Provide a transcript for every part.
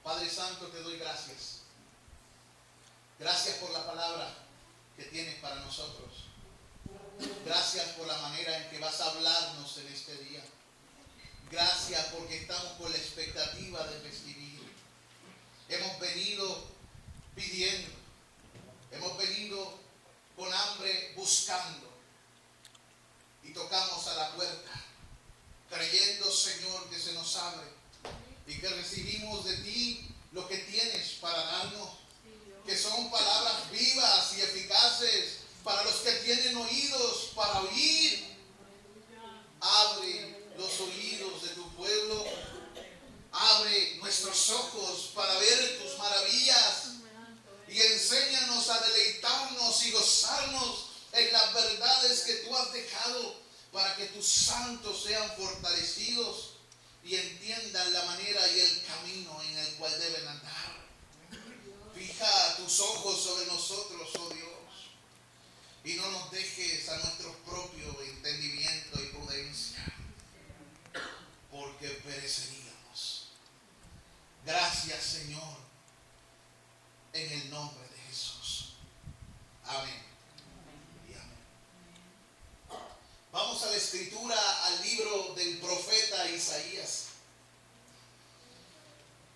Padre Santo, te doy gracias. Gracias por la palabra que tienes para nosotros. Gracias por la manera en que vas a hablarnos en este día. Gracias porque estamos con la expectativa de recibir. Hemos venido pidiendo. Hemos venido con hambre buscando. Y tocamos a la puerta, creyendo, Señor, que se nos abre y que recibimos de ti lo que tienes para darnos, que son palabras vivas y eficaces para los que tienen oídos para oír. Abre los oídos de tu pueblo, abre nuestros ojos para ver tus maravillas y enséñanos a deleitarnos y gozarnos en las verdades que tú has dejado, para que tus santos sean fortalecidos y entiendan la manera y el camino en el cual deben andar. Fija tus ojos sobre nosotros, oh Dios, y no nos dejes a nuestro propio entendimiento y prudencia, porque pereceríamos. Gracias, Señor, en el nombre de Jesús. Amén. Vamos a la escritura, al libro del profeta Isaías.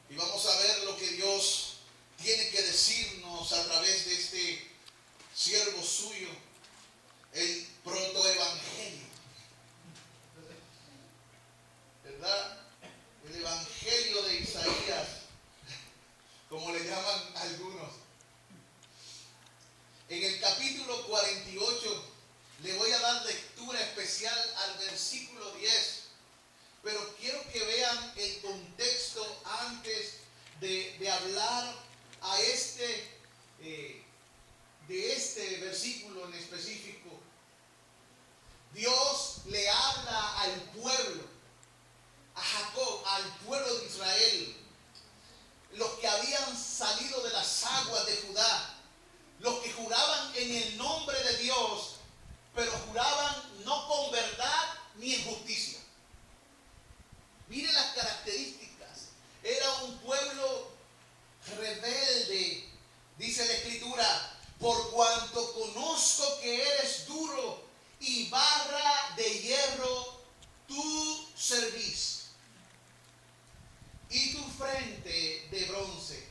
Y vamos a ver lo que Dios tiene que decirnos a través de este siervo suyo, el protoevangelio. ¿Verdad? El evangelio de Isaías, como le llaman algunos. En el capítulo 48, le voy a dar lectura especial al versículo 10, pero quiero que vean el contexto antes de hablar de este versículo en específico. Dios le habla al pueblo, a Jacob, al pueblo de Israel, los que habían salido de las aguas de Judá, los que juraban en el nombre de Dios, pero juraban no con verdad ni en justicia. Miren las características. Era un pueblo rebelde, dice la Escritura, por cuanto conozco que eres duro y barra de hierro tú servís, y tu frente de bronce.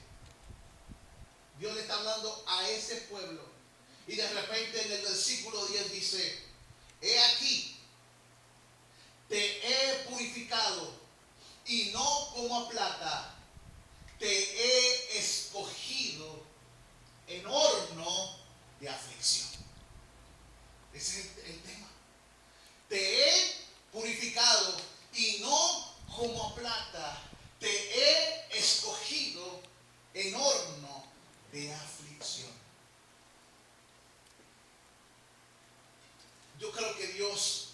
Dios le está hablando a ese pueblo. Y de repente en el versículo 10 dice: he aquí, te he purificado, y no como a plata, te he escogido en horno de aflicción. Ese es el tema. Te he purificado, y no como a plata, te he escogido en horno de aflicción. Yo creo que Dios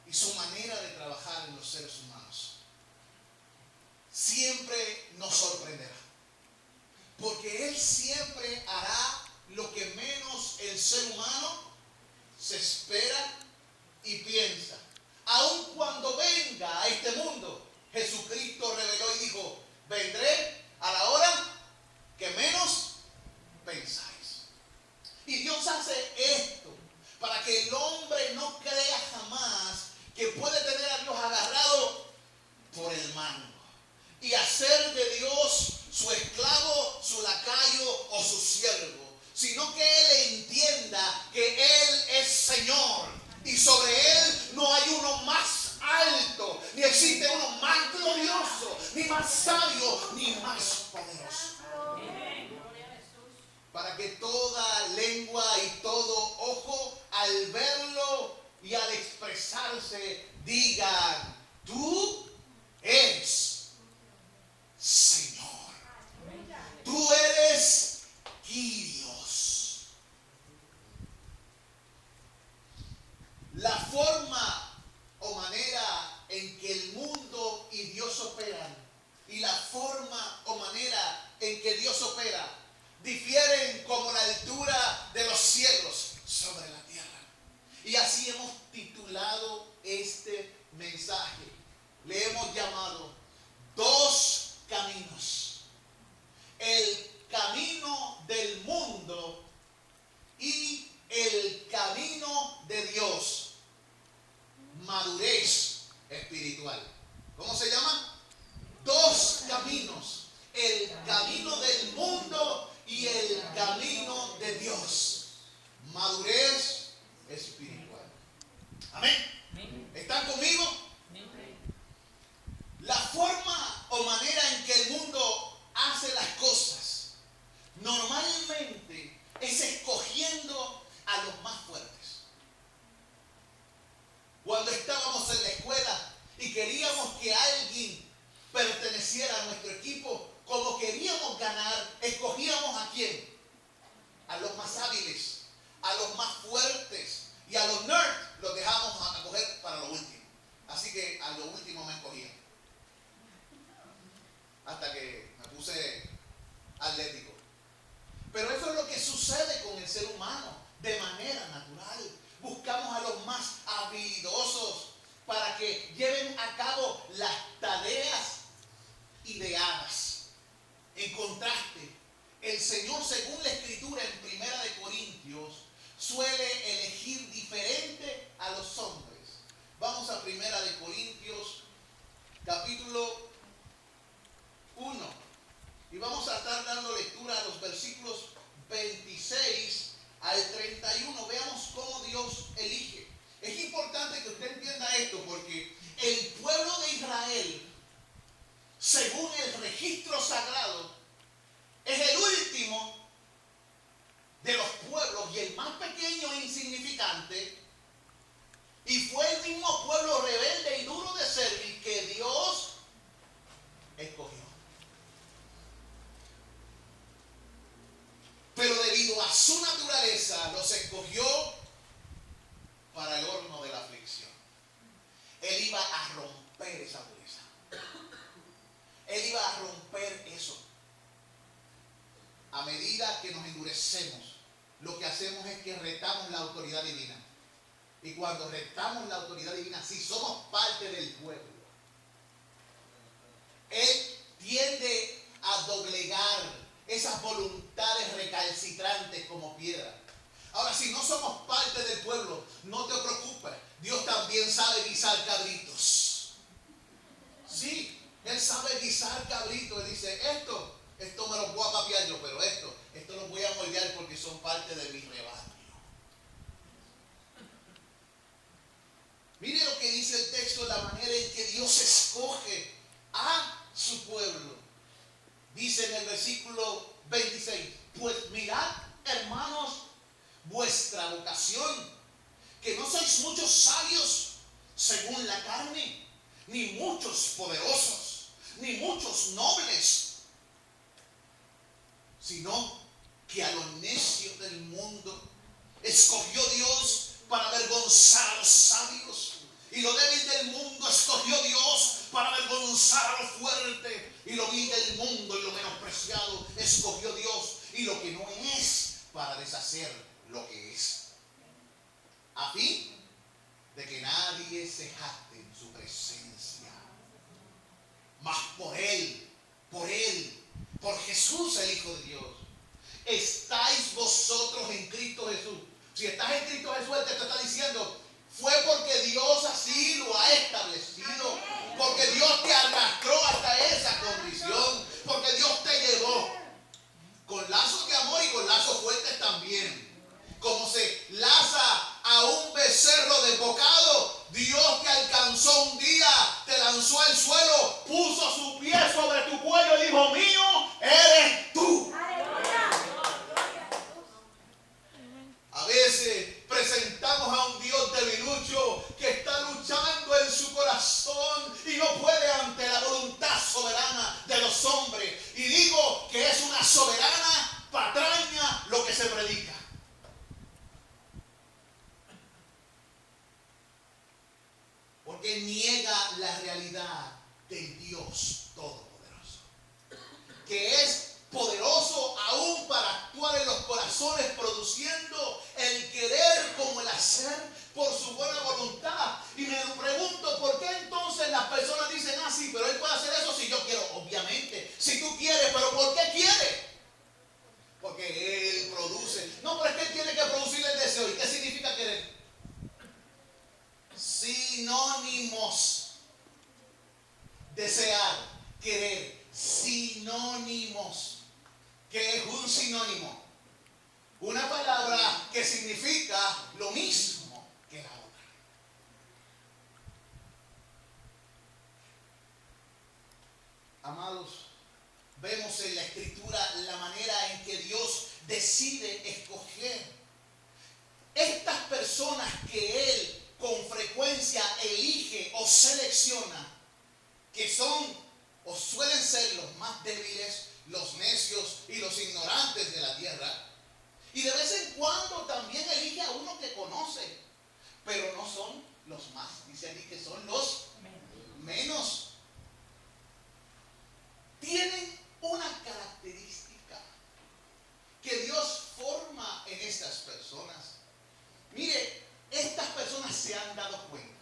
y su manera de trabajar en los seres humanos siempre nos sorprenderá, porque Él siempre hará lo que menos el ser humano se espera y piensa. Aun cuando venga a este mundo, Jesucristo reveló y dijo: vendré a la hora que menos pensáis. Y Dios hace esto para que el hombre no crea jamás que puede tener a Dios agarrado por el mango y hacer de Dios su esclavo, su lacayo o su siervo, sino que Él entienda que Él es Señor y sobre Él no hay uno más alto, ni existe uno más glorioso, ni más sabio, ni más poderoso. Para que toda lengua y todo ojo al verlo y al expresarse digan: tú eres Señor. Tú eres Kyrios. La forma o manera en que el mundo y Dios operan, y la forma o manera en que Dios opera, difieren como la altura de los cielos sobre la tierra. Y así hemos titulado este mensaje. Le hemos llamado: dos caminos. perteneciera a nuestro equipo, como queríamos ganar, escogíamos ¿a quién? A los más hábiles, a los más fuertes, y a los nerds los dejamos a coger para lo último. Así que a lo último me escogían. Hasta que me puse atlético. Pero eso es lo que sucede con el ser humano de manera natural. Buscamos a los más habilidosos para que lleven a cabo las tareas ideadas. En contraste, el Señor, según la Escritura en 1 Corintios, suele elegir diferente a los hombres. Vamos a 1 Corintios, capítulo 1. Y vamos a estar dando lectura a los versículos 26 al 31. Veamos cómo Dios elige. Es importante que usted entienda esto, porque el pueblo de Israel, según el registro sagrado, es el último de los pueblos y el más pequeño e insignificante, y fue el mismo pueblo rebelde y duro de servir que Dios escogió. Pero debido a su naturaleza los escogió para el horno de la aflicción. Él iba a romper esa dureza. Él iba a romper eso. A medida que nos endurecemos, lo que hacemos es que retamos la autoridad divina. Y cuando retamos la autoridad divina, si somos parte del pueblo, Él tiende a doblegar esas voluntades recalcitrantes como piedra. Ahora, si no somos parte del pueblo, no te preocupes. Dios también sabe guisar cabritos. Sí, Él sabe guisar cabritos. Él dice, esto me lo voy a papiar yo, pero esto lo voy a moldear porque son parte de mi rebaño. Mire lo que dice el texto, la manera en que Dios escoge a su pueblo. Dice en el versículo 26, pues mirad, hermanos, vuestra vocación, que no sois muchos sabios según la carne, ni muchos poderosos, ni muchos nobles, sino que a los necios del mundo escogió Dios para avergonzar a los sabios, y lo débil del mundo escogió Dios para avergonzar a lo fuerte, y lo vil del mundo y lo menospreciado escogió Dios, y lo que no es, para deshacer lo que es, a fin de que nadie se jacte en su presencia. Mas por Él, por Jesús el Hijo de Dios, estáis vosotros en Cristo Jesús. Si estás en Cristo Jesús, Él te está diciendo, fue porque Dios así lo ha establecido, porque Dios te arrastró hasta esa condición, porque Dios te llevó con lazos de amor y con lazos fuertes también. Como se laza a un becerro desbocado, Dios te alcanzó un día, te lanzó al suelo, puso su pie sobre tu cuello y dijo, mío eres tú. A veces presentamos a un Dios debilucho que está luchando en su corazón y no puede ante la voluntad soberana de los hombres. Y digo que es una soberana patraña lo que se predica. Porque niega la realidad del Dios Todopoderoso, que es poderoso aún para actuar en los corazones, produciendo el querer como el hacer por su buena voluntad. Y me pregunto, ¿por qué entonces las personas dicen, sí, pero Él puede hacer eso si yo quiero? Obviamente, si tú quieres, pero ¿por qué quiere? Porque Él produce. No, pero es que Él tiene que producir el deseo. ¿Y qué significa querer? Sinónimos. Desear, querer, sinónimos. ¿Qué es un sinónimo? Una palabra que significa lo mismo que la otra. Amados, vemos en la Escritura la manera en que Dios decide escoger. Estas personas que Él con frecuencia elige o selecciona, que son o suelen necios y los ignorantes de la tierra. Y de vez en cuando también elige a uno que conoce, pero no son los más. Dice allí que son los menos. Tienen una característica que Dios forma en estas personas. Mire, estas personas se han dado cuenta,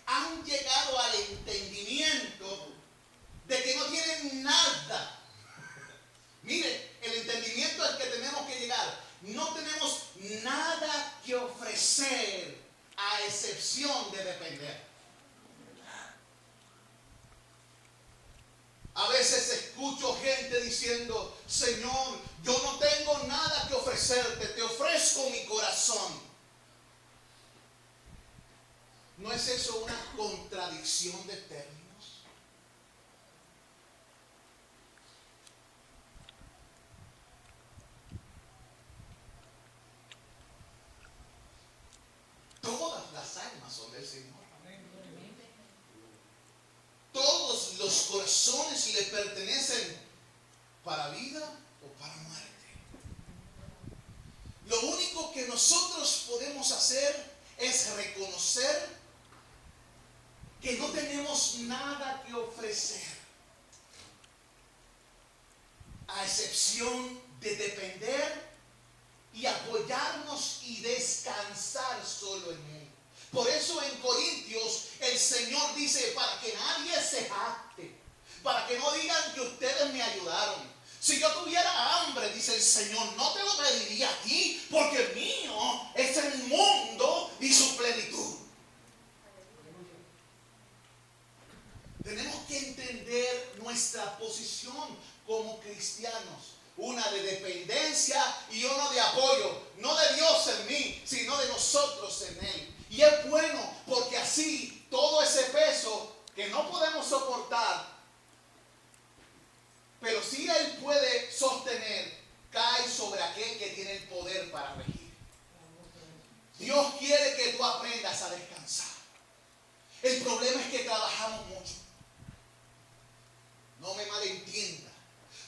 han llegado al entendimiento de que no tienen nada. Mire, el entendimiento al que tenemos que llegar, no tenemos nada que ofrecer a excepción de depender. A veces escucho gente diciendo: Señor, yo no tengo nada que ofrecerte, te ofrezco mi corazón. ¿No es eso una contradicción de términos? Todas las almas son del Señor. Todos los corazones le pertenecen para vida o para muerte. Lo único que nosotros podemos hacer es reconocer que no tenemos nada que ofrecer, a excepción de depender y apoyarnos y descansar solo en Él. Por eso en Corintios el Señor dice: para que nadie se jacte, para que no digan que ustedes me ayudaron. Si yo tuviera hambre, dice el Señor, no te lo pediría a ti, porque mío es el mundo y su plenitud. Tenemos que entender nuestra posición como cristianos. Una de dependencia y una de apoyo. No de Dios en mí, sino de nosotros en Él. Y es bueno porque así todo ese peso que no podemos soportar, pero sí Él puede sostener, cae sobre aquel que tiene el poder para regir. Dios quiere que tú aprendas a descansar. El problema es que trabajamos mucho. No me malentienda.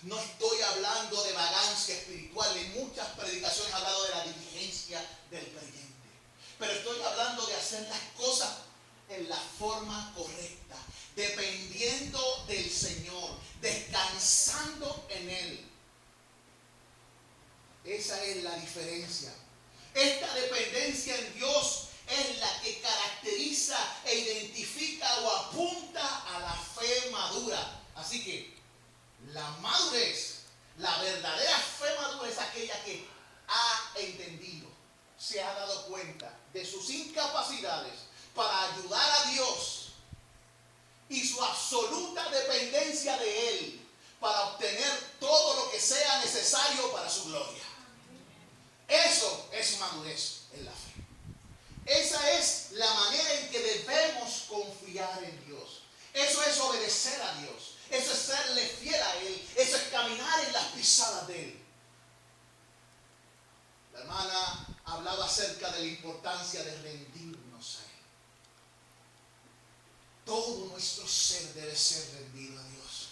No estoy hablando de vagancia espiritual. En muchas predicaciones he hablado de la diligencia del creyente. Pero estoy hablando de hacer las cosas en la forma correcta, dependiendo del Señor, descansando en Él. Esa es la diferencia. Esta dependencia en Dios es la que caracteriza e identifica o apunta a la fe madura. Así que la madurez, la verdadera fe madura, es aquella que ha entendido, se ha dado cuenta de sus incapacidades para ayudar a Dios y su absoluta dependencia de Él para obtener todo lo que sea necesario para su gloria. Eso es madurez en la fe. Esa es la manera en que debemos confiar en Dios. Eso es obedecer a Dios. Eso es serle fiel a Él. Eso es caminar en las pisadas de Él. La hermana hablaba acerca de la importancia de rendirnos a Él. Todo nuestro ser debe ser rendido a Dios.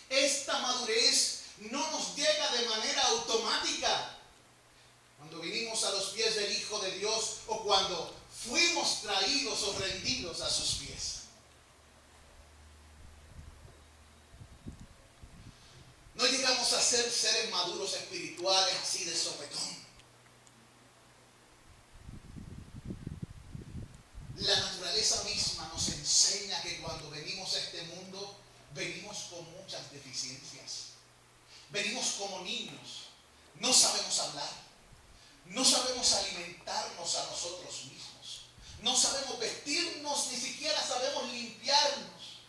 Esta madurez no nos llega de manera automática cuando vinimos a los pies del Hijo de Dios o cuando fuimos traídos o rendidos a sus pies. No llegamos a ser seres maduros espirituales así de sopetón. La naturaleza misma nos enseña que cuando venimos a este mundo, venimos con muchas deficiencias. Venimos como niños. No sabemos hablar. No sabemos alimentarnos a nosotros mismos. No sabemos vestirnos, ni siquiera sabemos limpiarnos.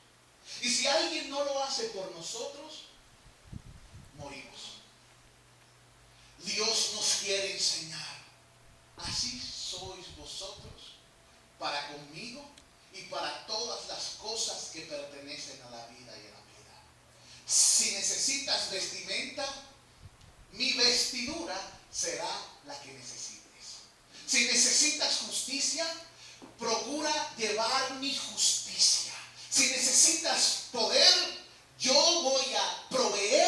Y si alguien no lo hace por nosotros, morimos. Dios nos quiere enseñar. Así sois vosotros para conmigo y para todas las cosas que pertenecen a la vida y a la vida. Si necesitas vestimenta, mi vestidura será la que necesites. Si necesitas justicia, procura llevar mi justicia. Si necesitas poder, yo voy a proveer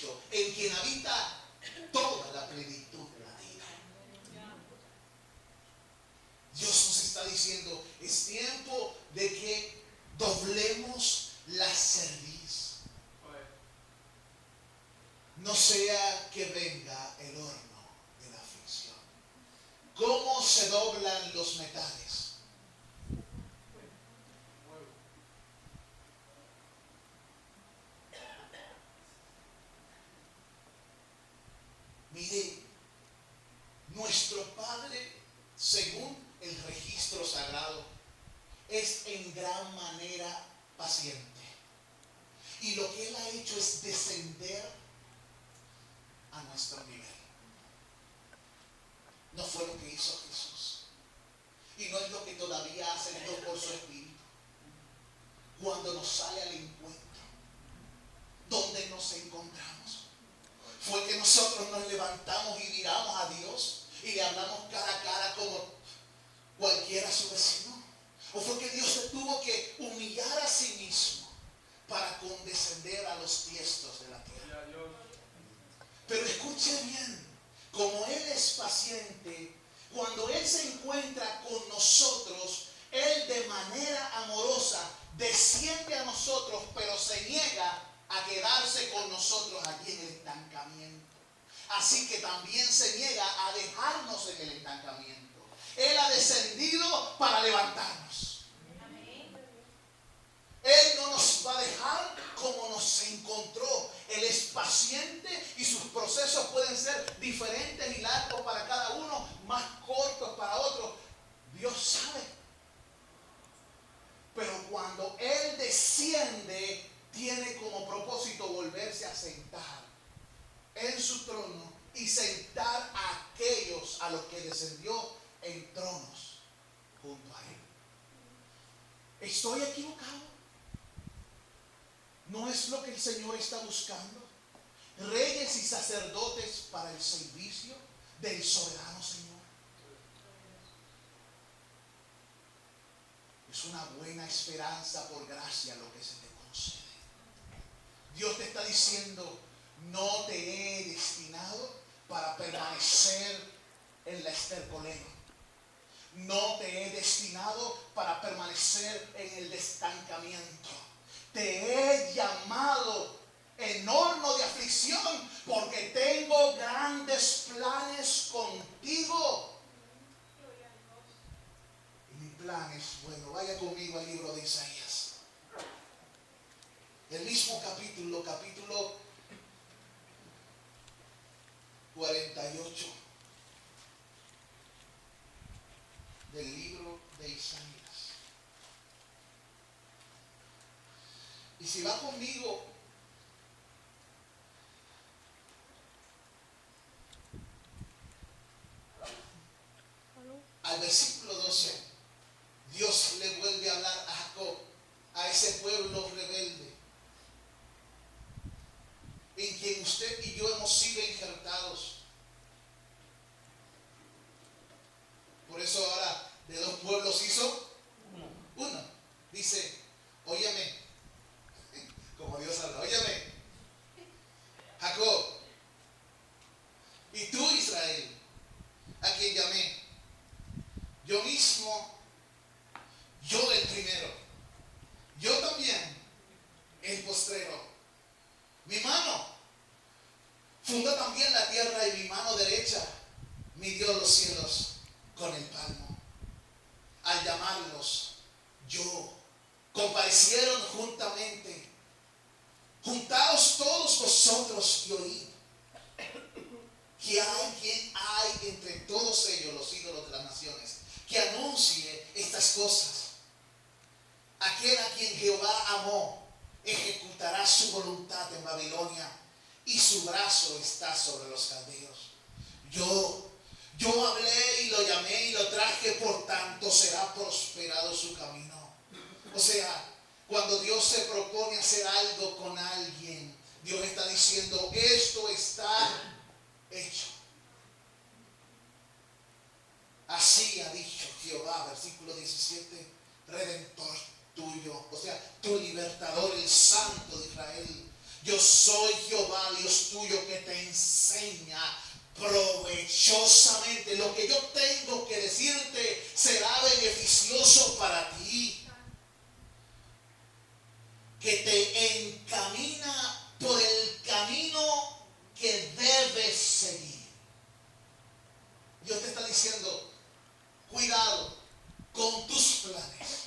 Cristo, en quien habita toda la plenitud de la vida. Dios nos está diciendo, es tiempo de que doblemos la cerviz. No sea que venga el horno de la aflicción. ¿Cómo se doblan los metales? Mire, nuestro Padre, según el registro sagrado, es en gran manera paciente. Y lo que Él ha hecho es descender a nuestro nivel. No fue lo que hizo Jesús. Y no es lo que todavía hace Dios por su Espíritu. Cuando nos sale al encuentro, donde nos encontramos, fue que nosotros nos levantamos y miramos a Dios y le hablamos cara a cara como cualquiera a su vecino. O fue que Dios se tuvo que humillar a sí mismo para condescender a los tiestos de la tierra. Pero escuche bien, como Él es paciente, cuando Él se encuentra con nosotros, Él de manera amorosa desciende a nosotros, pero se niega a quedarse con nosotros aquí en el estancamiento. Así que también se niega a dejarnos en el estancamiento. Él ha descendido para levantarnos. Él no nos va a dejar como nos encontró. Él es paciente y sus procesos pueden ser diferentes y largos para cada uno, más cortos para otros. Dios sabe. Pero cuando Él desciende, tiene como propósito volverse a sentar en su trono y sentar a aquellos a los que descendió en tronos junto a Él. ¿Estoy equivocado? ¿No es lo que el Señor está buscando? Reyes y sacerdotes para el servicio del soberano Señor. Es una buena esperanza por gracia lo que se te concede. Dios te está diciendo, no te he destinado para permanecer en la estercolero. No te he destinado para permanecer en el estancamiento. Te he llamado en horno de aflicción porque tengo grandes planes contigo. Y mi plan es bueno. Vaya conmigo al libro de Isaías. El mismo capítulo 48 del libro de Isaías. Y si va conmigo al versículo 12, Dios le vuelve a hablar a Jacob, a ese pueblo rebelde, en quien usted y yo hemos sido injertados. Por eso ahora de dos pueblos hizo uno. Dice, óyeme, como Dios habla, óyeme, Jacob, y tú Israel, a quien llamé, yo mismo, yo el primero, yo también el postrero. Mi mano fundó también la tierra y mi mano derecha midió los cielos con el palmo. Al llamarlos, yo, comparecieron juntamente. Juntaos todos vosotros y oíd. ¿Quién hay entre todos ellos, los ídolos de las naciones, que anuncie estas cosas? Aquel a quien Jehová amó ejecutará su voluntad en Babilonia y su brazo está sobre los caldeos. Yo hablé y lo llamé y lo traje, por tanto será prosperado su camino. O sea, cuando Dios se propone hacer algo con alguien, Dios está diciendo, esto está hecho. Así ha dicho Jehová, versículo 17, Redentor tuyo, o sea, tu libertador, el Santo de Israel. Yo soy Jehová, Dios tuyo, que te enseña provechosamente. Lo que yo tengo que decirte será beneficioso para ti. Que te encamina por el camino que debes seguir. Dios te está diciendo, cuidado con tus planes.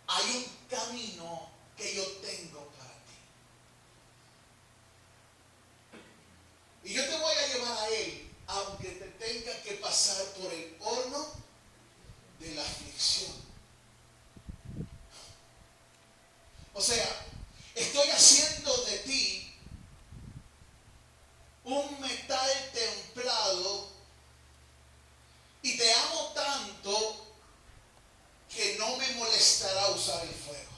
Hay un camino que yo tengo para ti. Y yo te voy a llevar a él, aunque te tenga que pasar por el horno de la aflicción. O sea, estoy haciendo de ti un metal templado y te amo tanto que no me molestará usar el fuego.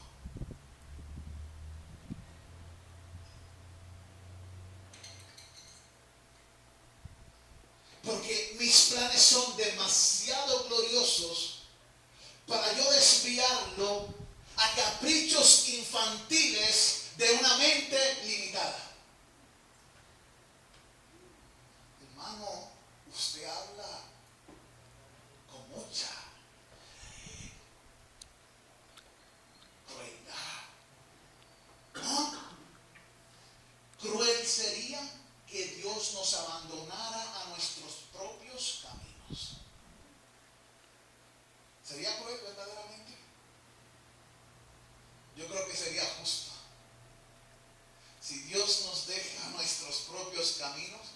Porque mis planes son demasiado gloriosos para yo desviarlo a caprichos infantiles de una mente limitada. Hermano, usted habla con mucha crueldad. ¿No? Cruel sería que Dios nos abandonara a nuestros propios caminos. ¿Sería cruel verdaderamente? Yo creo que sería justo. Si Dios nos deja nuestros propios caminos,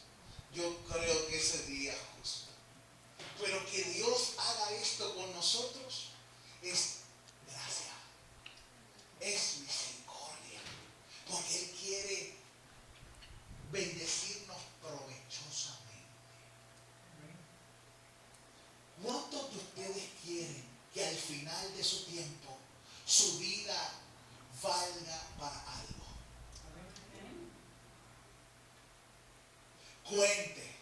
yo creo que sería justo. Pero que Dios haga esto con nosotros es gracia, es misericordia, porque Él quiere bendecirnos provechosamente. ¿Cuántos de ustedes quieren que al final de su tiempo su vida valga para algo? Cuente.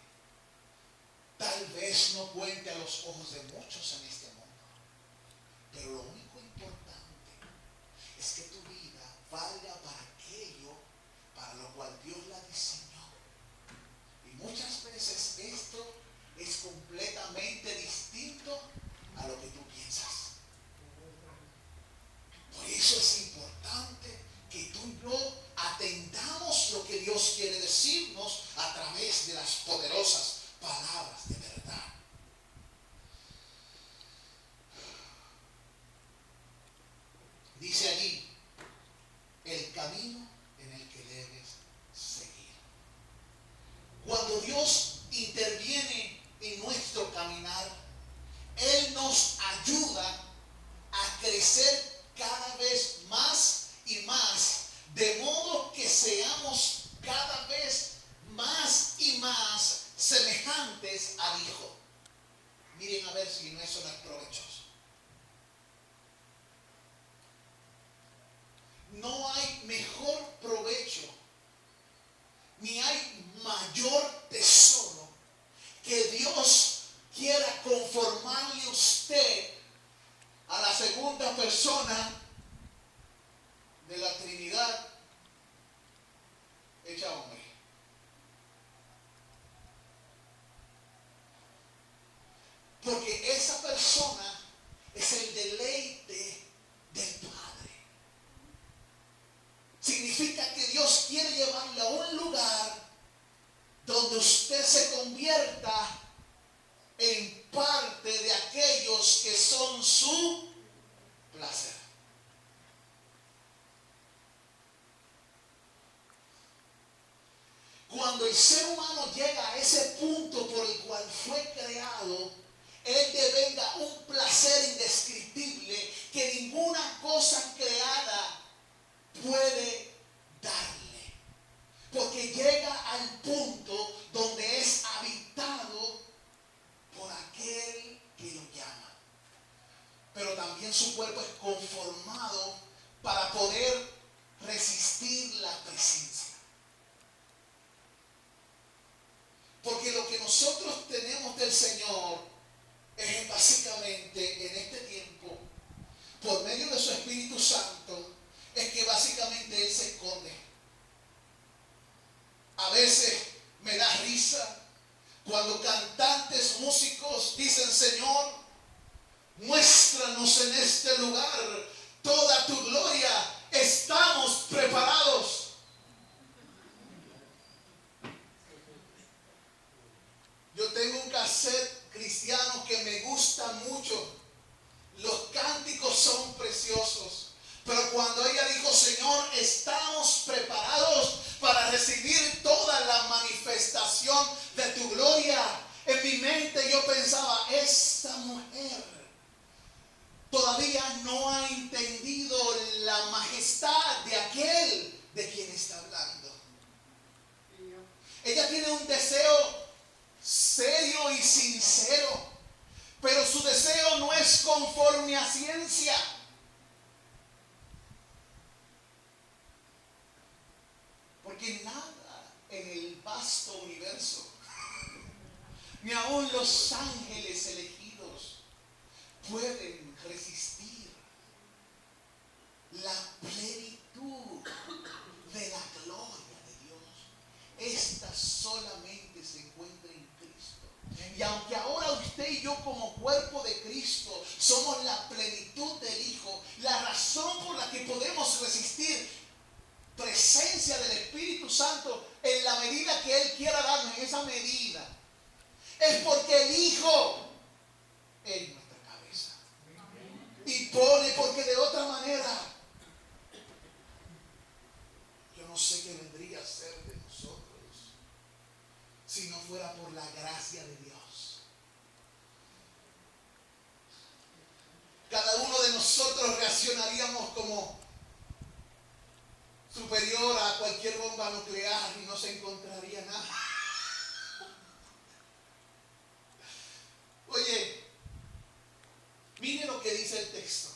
Tal vez no cuente a los ojos de muchos en este mundo, pero lo único importante es que tu vida valga para aquello para lo cual Dios la diseñó. Y muchas veces esto es completamente distinto a lo que tú piensas. Por eso es importante que tú y yo atendamos lo que Dios quiere decirnos a través de las poderosas palabras de verdad. Dice allí, el camino en el que debes seguir. Cuando Dios interviene en nuestro caminar, Él nos ayuda a crecer cada vez más y más, de modo que seamos cada vez más y más semejantes al Hijo. Miren a ver si eso no es provechoso. No hay mejor provecho, ni hay mayor tesoro que Dios quiera conformarle a usted a la segunda persona de la Trinidad hecha hombre. Porque esa persona es el deleite del Padre. Significa que Dios quiere llevarle a un lugar donde usted se convierta en parte de aquellos que son su placer. Cuando el ser humano llega a ese punto por el cual fue creado, Él devenga un placer indescriptible que ninguna cosa creada puede darle. Porque llega al punto donde es habitado por aquel que lo llama. Pero también su cuerpo es conformado para poder resistir la presencia. Porque lo que nosotros tenemos del Señor es básicamente en este tiempo, por medio de su Espíritu Santo, es que básicamente Él se risa cuando cantantes, músicos dicen: Señor, muéstranos en este lugar toda tu gloria. Estamos preparados. Yo tengo un cassette cristiano que me gusta mucho. Los cánticos son preciosos. Pero cuando ella dijo: Señor, estamos preparados para recibir toda la manifestación de tu gloria, en mi mente yo pensaba: esta mujer todavía no ha entendido la majestad de aquel de quien está hablando. Ella tiene un deseo serio y sincero, pero su deseo no es conforme a ciencia. Porque nada en el vasto universo, ni aun los ángeles elegidos, pueden resistir la plenitud de la gloria de Dios. Esta solamente se encuentra en Cristo. Y aunque ahora usted y yo, como cuerpo de Cristo, somos la plenitud del Hijo, la razón por la que podemos resistir presencia del Espíritu Santo en la medida que Él quiera darnos, en esa medida, es porque el Hijo es nuestra cabeza. Y pone, porque de otra manera yo no sé qué vendría a ser de nosotros si no fuera por la gracia de Dios. Cada uno de nosotros reaccionaríamos como superior a cualquier bomba nuclear y no se encontraría nada. Oye, mire lo que dice el texto.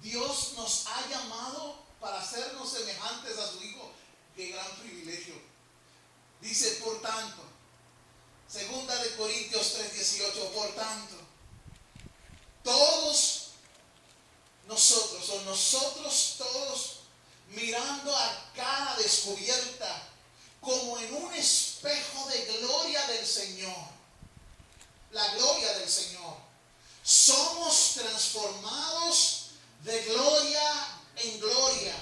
Dios nos ha llamado para hacernos semejantes a su Hijo. Qué gran privilegio. Dice: por tanto, 2 Corintios 3:18, por tanto, todos nosotros todos, mirando a cara descubierta, como en un espejo de gloria del Señor, la gloria del Señor, somos transformados de gloria en gloria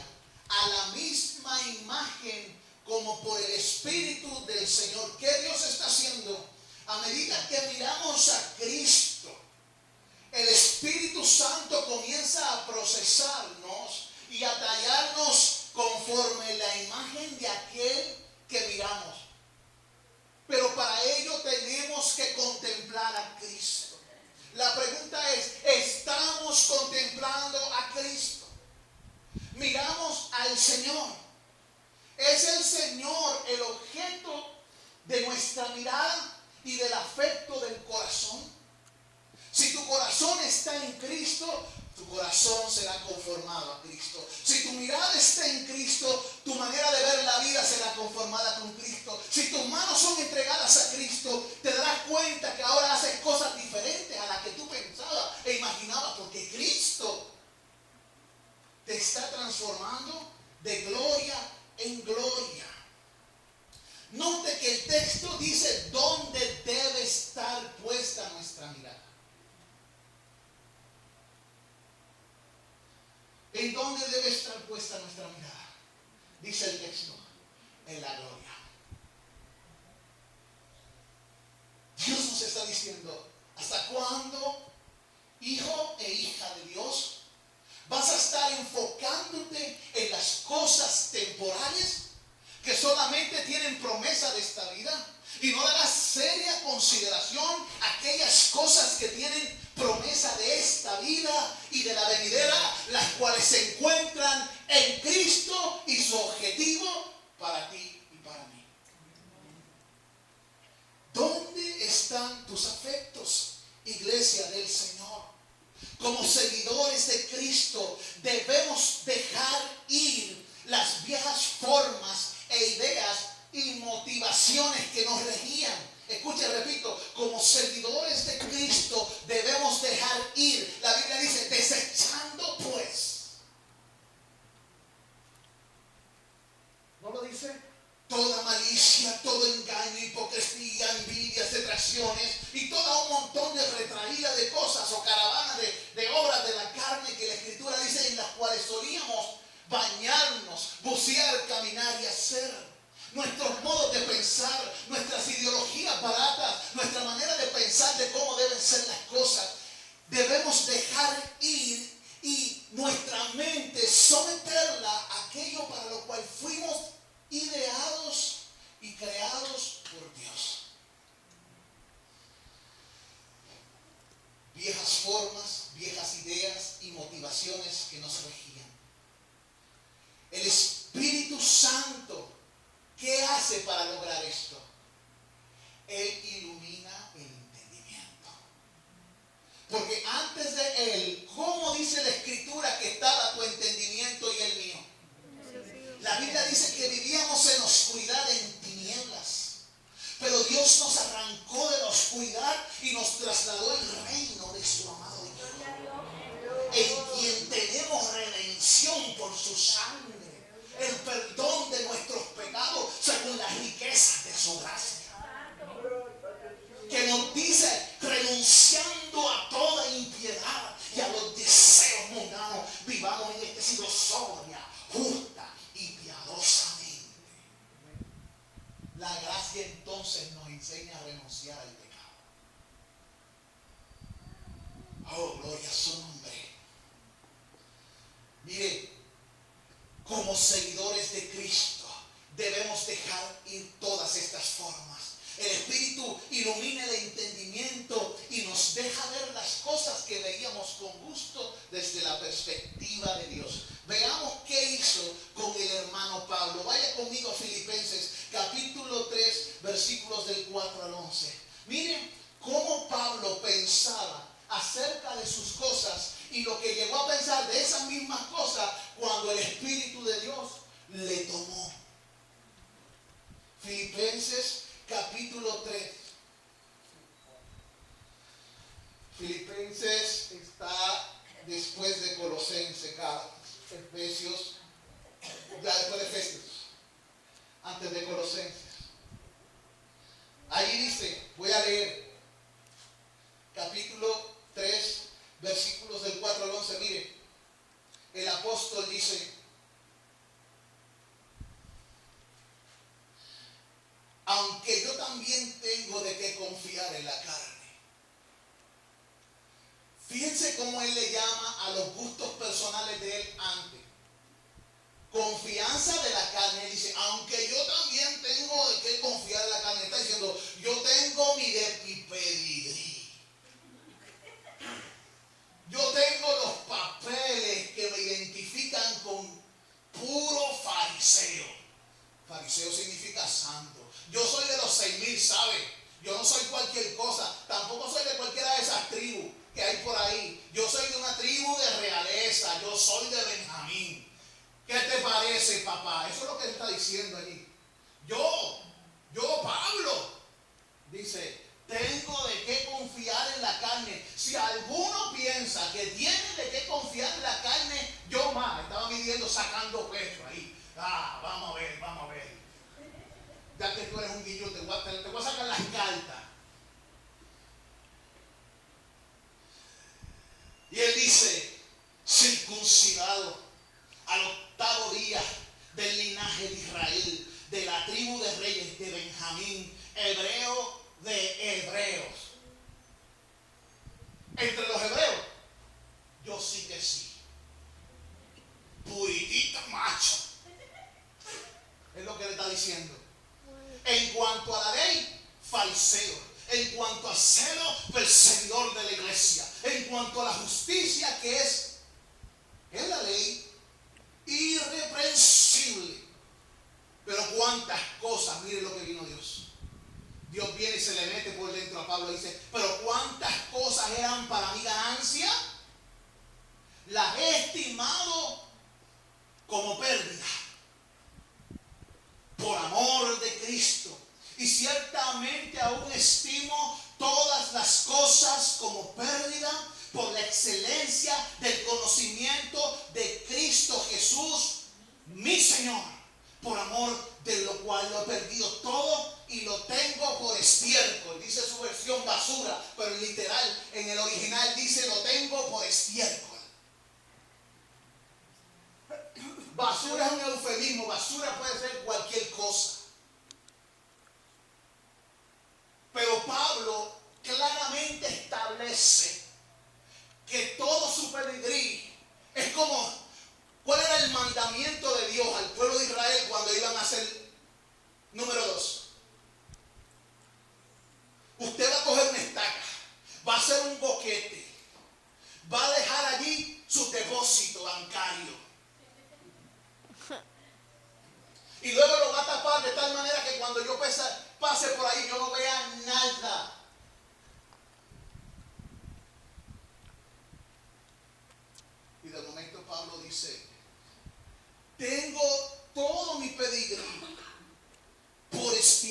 a la misma imagen como por el Espíritu del Señor. ¿Qué Dios está haciendo? A medida que miramos a Cristo, el Espíritu Santo comienza a procesarnos y a tallarnos conforme la imagen de aquel que miramos. Pero para ello tenemos que contemplar a Cristo. La pregunta es: ¿estamos contemplando a Cristo? Miramos al Señor. ¿Es el Señor el objeto de nuestra mirada y del afecto del corazón? Si tu corazón está en Cristo, tu corazón será conformado a Cristo. Si tu mirada está en Cristo, tu manera de ver la vida será conformada con Cristo. Si tus manos son entregadas a Cristo, te darás cuenta que ahora haces cosas diferentes a las que tú pensabas e imaginabas, porque Cristo te está transformando de gloria en gloria. Note que el texto dice dónde debe estar puesta nuestra mirada. ¿En dónde debe estar puesta nuestra mirada? Dice el texto: en la gloria. Dios nos está diciendo: ¿hasta cuándo, hijo e hija de Dios, vas a estar enfocándote en las cosas temporales que solamente tienen promesa de esta vida, y no darás seria consideración a aquellas cosas que tienen promesa de esta vida y de la venidera, las cuales se encuentran en Cristo y su objetivo para ti y para mí? ¿Dónde están tus afectos, iglesia del Señor? Como seguidores de Cristo debemos dejar ir las viejas formas e ideas y motivaciones que nos regían. Escuche, repito, como seguidores de Cristo debemos dejar ir. La Biblia dice: desechando pues. ¿No lo dice? Toda malicia malicia, todo engaño, hipocresía, envidias, detracciones y todo un montón de retraída de cosas o caravanas de obras de la carne que la Escritura dice en las cuales solíamos bañarnos, bucear, caminar y hacer. Nuestros modos de pensar, nuestras ideologías baratas, nuestra manera de pensar de cómo deben ser las cosas, debemos dejar ir y nuestra mente someterla a aquello para lo cual fuimos ideados y creados por Dios. Viejas formas, viejas ideas y motivaciones que nos regían. El Espíritu Santo, ¿qué hace para lograr esto? Él ilumina el entendimiento. Porque antes de Él, ¿cómo dice la Escritura que estaba tu entendimiento y el mío? La Biblia dice que vivíamos en oscuridad, en tinieblas. Pero Dios nos arrancó de la oscuridad y nos trasladó al reino de su amado Hijo, en quien tenemos redención por su sangre, el perdón de nuestros pecados según las riquezas de su gracia. Que nos dice, renunciando a toda impiedad y a los deseos mundanos, vivamos en este siglo sobria, justa y piadosamente. La gracia entonces nos enseña a renunciar al pecado. Oh, gloria a su nombre. Mire, como seguidores de Cristo debemos dejar ir todas estas formas. El Espíritu ilumina el entendimiento y nos deja ver las cosas que veíamos con gusto desde la perspectiva de Dios. Veamos qué hizo con el hermano Pablo. Vaya conmigo a Filipenses capítulo 3 versículos del 4 al 11. Miren cómo Pablo pensaba acerca de sus cosas y lo que llegó a pensar de esas mismas cosas cuando el Espíritu de Dios le tomó. Filipenses capítulo 3. Filipenses está después de Colosenses, Efesios, ya después de Efesios, antes de Colosenses. Ahí dice, voy a leer, capítulo 3, versículos del 4 al 11. Mire, el apóstol dice: aunque yo también tengo de qué confiar en la carne. Fíjense cómo él le llama a los gustos personales de él antes. Confianza de la carne. Él dice, aunque yo también tengo de qué confiar en la carne. Está diciendo, yo tengo mi pedigrí. Yo tengo los papeles que me identifican con puro fariseo. Fariseo significa santo. Yo soy de los 6,000, ¿sabe? Yo no soy cualquier cosa. Tampoco soy de cualquiera de esas tribus que hay por ahí. Yo soy de una tribu de realeza. Yo soy de Benjamín. ¿Qué te parece, papá? Eso es lo que él está diciendo allí. Yo, Pablo, dice, tengo de qué confiar en la carne. Si alguno piensa que tiene de qué confiar en la carne, yo más. Estaba midiendo, sacando pecho ahí. Vamos a ver. Ya que tú eres un guillo, te voy a sacar las cartas. Y él dice, circuncidado al 8º día del linaje de Israel, de la tribu de reyes de Benjamín, hebreo de hebreos. Entre los hebreos, yo sí que sí. Puritito macho. Es lo que le está diciendo. En cuanto a la ley, fariseo. En cuanto a celo, perseguidor de la iglesia. En cuanto a la justicia, que es la ley, irreprensible. Pero cuántas cosas, mire lo que vino Dios. Dios viene y se le mete por dentro a Pablo y dice, pero cuántas cosas eran para mi ganancia, las he estimado como pérdida por amor de Cristo. Y ciertamente aún estimo todas las cosas como pérdida por la excelencia del conocimiento de Cristo Jesús, mi Señor, por amor de lo cual lo he perdido todo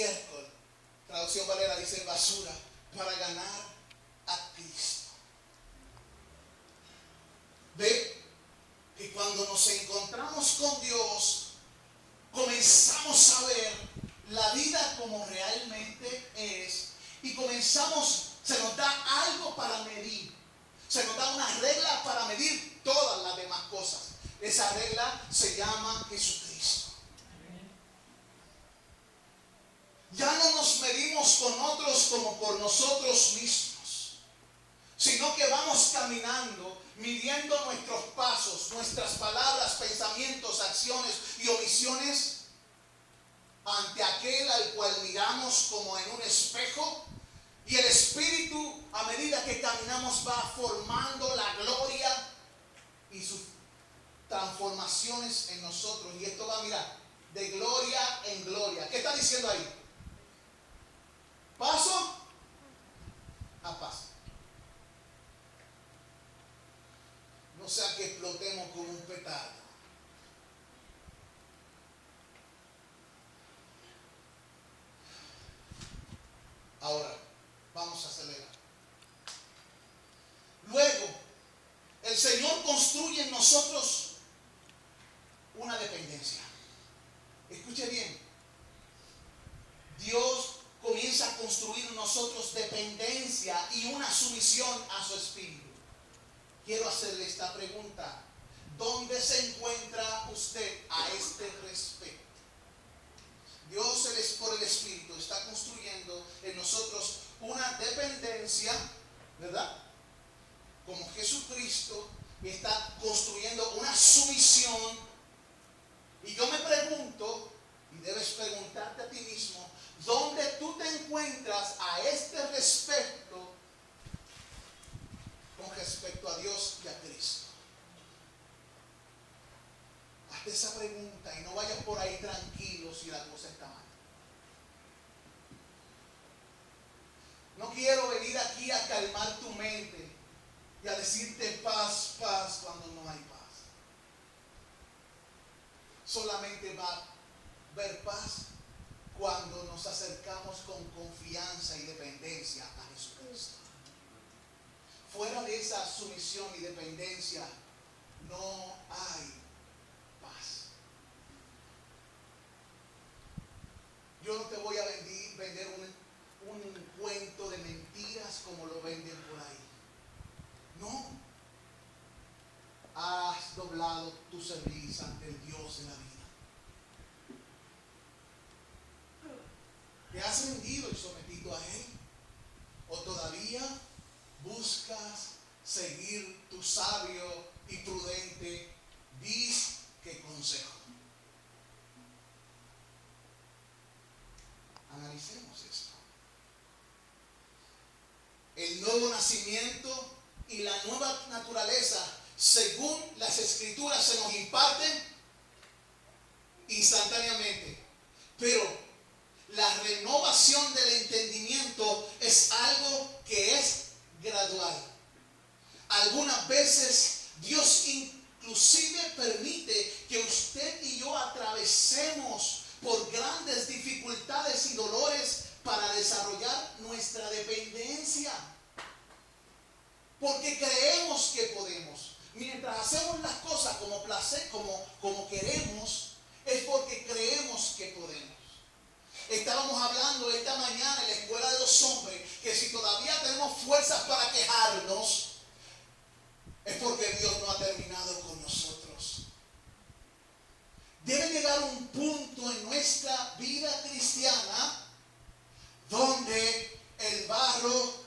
estiércol, traducción Valera dice basura, para ganar a Cristo. Ve que cuando nos encontramos con Dios, comenzamos a ver la vida como realmente es y se nos da algo para medir, se nos da una regla para medir todas las demás cosas. Esa regla se llama Jesucristo. Ya no nos medimos con otros como por nosotros mismos, sino que vamos caminando, midiendo nuestros pasos, nuestras palabras, pensamientos, acciones y omisiones ante aquel al cual miramos como en un espejo. Y el Espíritu, a medida que caminamos, va formando la gloria y sus transformaciones en nosotros. Y esto va, mira, de gloria en gloria. ¿Qué está diciendo ahí? Paso a paso. No sea que explotemos como un petardo. Ahora, vamos a acelerar. Luego, el Señor construye en nosotros una dependencia. Escuche bien. Dios comienza a construir en nosotros dependencia y una sumisión a su Espíritu. Quiero hacerle esta pregunta. ¿Dónde se encuentra usted a este respecto? Dios por el Espíritu está construyendo en nosotros una dependencia, ¿verdad? Como Jesucristo está construyendo una sumisión. Y yo me pregunto, y debes preguntarte a ti mismo, ¿dónde tú te encuentras a este respecto con respecto a Dios y a Cristo? Hazte esa pregunta y no vayas por ahí tranquilo si la cosa está mal. No quiero venir aquí a calmar tu mente y a decirte paz, paz, cuando no hay paz. Solamente va a haber paz cuando nos acercamos con confianza y dependencia a Jesucristo. Fuera de esa sumisión y dependencia no hay paz. Yo no te voy a vender un cuento de mentiras como lo venden por ahí. No. Has doblado tu cerviz ante el Dios de la vida. ¿Te has rendido y sometido a Él? ¿O todavía buscas seguir tu sabio y prudente disque consejo? Analicemos esto. El nuevo nacimiento y la nueva naturaleza, según las Escrituras, se nos imparten instantáneamente. Pero la renovación del entendimiento es algo que es gradual. Algunas veces Dios inclusive permite que usted y yo atravesemos por grandes dificultades y dolores para desarrollar nuestra dependencia. Porque creemos que podemos. Mientras hacemos las cosas como queremos, es porque creemos que podemos. Estábamos hablando esta mañana en la escuela de los hombres que si todavía tenemos fuerzas para quejarnos, es porque Dios no ha terminado con nosotros. Debe llegar un punto en nuestra vida cristiana donde el barro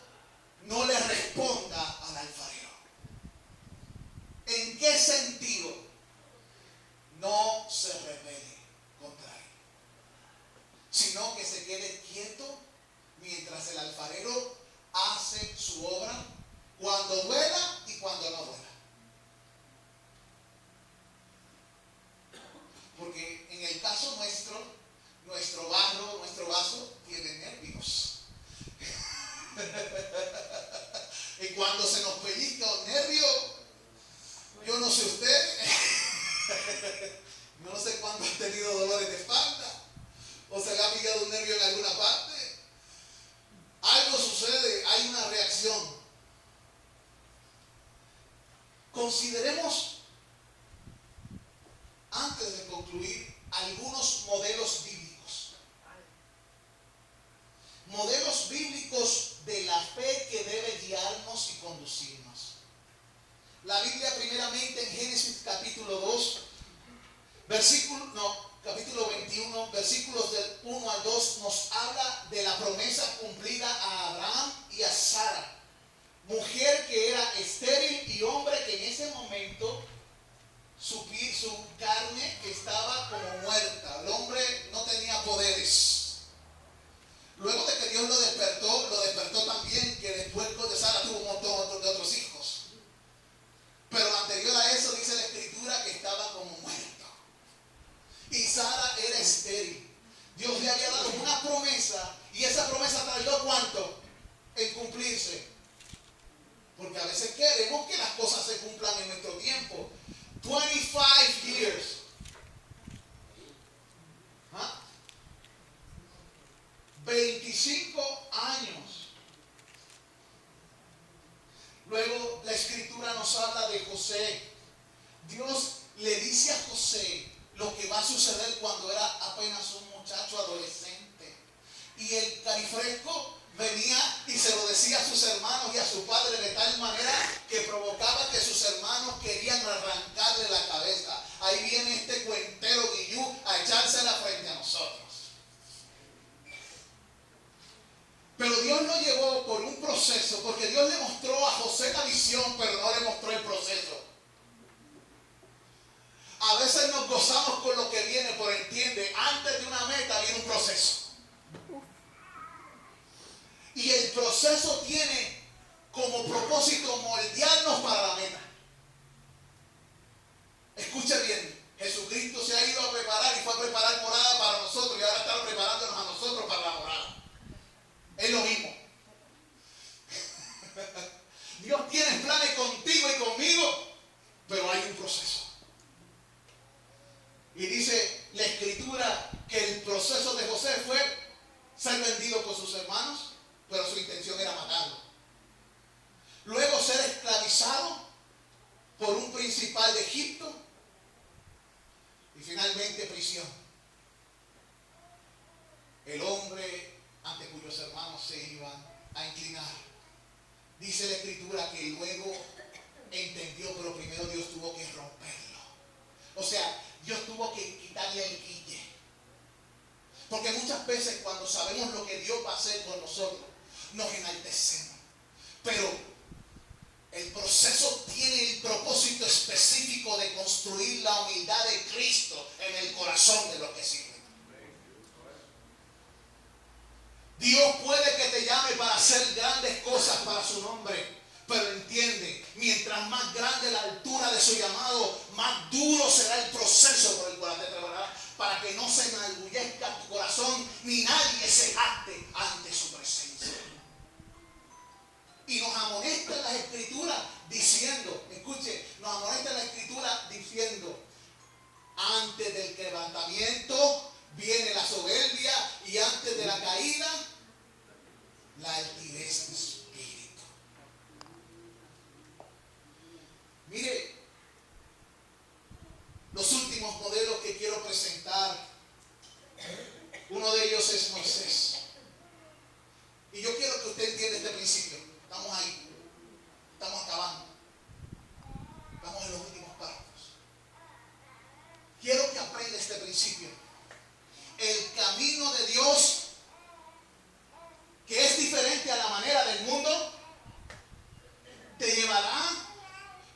no le responda al alfarero. ¿En qué sentido? No se rebele contra él, sino que se quede quieto mientras el alfarero hace su obra, cuando duela y cuando no duela. Porque en el caso nuestro barro, nuestro vaso tiene nervios. Y cuando se nos pellizca un nervio, yo no sé usted, no sé cuánto ha tenido dolores de espalda, o se le ha pillado un nervio nervio en alguna parte. Algo sucede, hay una reacción. Consideremos, antes de concluir, algunos modelos bíblicos. Modelos bíblicos de la fe que debe guiarnos y conducirnos. La Biblia primeramente en Génesis capítulo 2, capítulo 21, versículos del 1 al 2 nos habla de la promesa cumplida a Abraham y a Sara, mujer que era estéril y hombre que en ese momento su carne estaba como muerta. El hombre no tenía poderes. Luego de que Dios lo despertó también, que después de Sara tuvo un montón de otros hijos. Pero anterior a eso dice la Escritura que estaba como muerto. Y Sara era estéril. Dios le había dado una promesa, y esa promesa tardó ¿cuánto? En cumplirse. Porque a veces queremos que las cosas se cumplan en nuestro tiempo. 25 years. ¿Ah? 25 años. Luego la Escritura nos habla de José. Dios le dice a José lo que va a suceder cuando era apenas un muchacho adolescente. Y el carifresco venía y se lo decía a sus hermanos y a su padre de tal manera que provocaba que sus hermanos querían arrancarle la cabeza. Ahí viene este cuentero guillú a echársela frente a nosotros. Pero Dios lo llevó por un proceso, porque Dios le mostró a José la visión, pero no le mostró el proceso. A veces nos gozamos con lo que viene, pero entiende, antes de una meta viene un proceso. Y el proceso tiene como propósito moldearnos para la meta. Escuche bien, Jesucristo se ha ido a preparar y fue a preparar morada para nosotros y ahora está preparándonos a nosotros para la morada. Es lo mismo. Dios tiene planes contigo y conmigo, pero hay un proceso. Y dice la Escritura que el proceso de José fue ser vendido por sus hermanos, pero su intención era matarlo. Luego ser esclavizado por un principal de Egipto y finalmente prisión. El hombre ante cuyos hermanos se iban a inclinar. Dice la Escritura que luego entendió, pero primero Dios tuvo que romperlo. O sea, Dios tuvo que quitarle el quille. Porque muchas veces cuando sabemos lo que Dios va a hacer con nosotros, nos enaltecemos. Pero el proceso tiene el propósito específico de construir la humildad de Cristo en el corazón de los que sirven. Dios puede que te llame para hacer grandes cosas para su nombre. Pero entiende, mientras más grande la altura de su llamado, más duro será el proceso por el cual te trabajará, para que no se enorgullezca tu corazón, ni nadie se jacte ante su presencia. Y nos amonesta en las Escrituras diciendo, escuche, nos amonesta en la Escritura diciendo, antes del quebrantamiento viene la soberbia y antes de la caída, la altivez de espíritu. Mire, los últimos modelos que quiero presentar, uno de ellos es Moisés. Y yo quiero que usted entienda este principio. Estamos ahí, estamos acabando, estamos en los últimos párrafos. Quiero que aprenda este principio. El camino de Dios, que es diferente a la manera del mundo, te llevará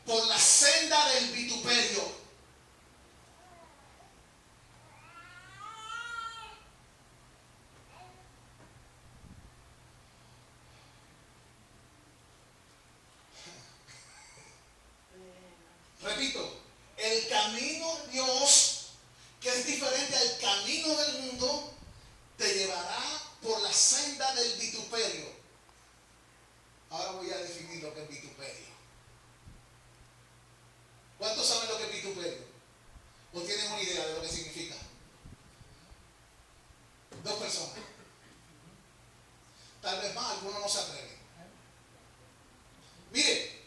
por la senda del vituperio. Repito, el camino de Dios, que es diferente al camino del mundo, te llevará por la senda del vituperio. Ahora voy a definir lo que es vituperio. ¿Cuántos saben lo que es vituperio? ¿O tienen una idea de lo que significa? Dos personas. Tal vez más, algunos no se atreven. Mire,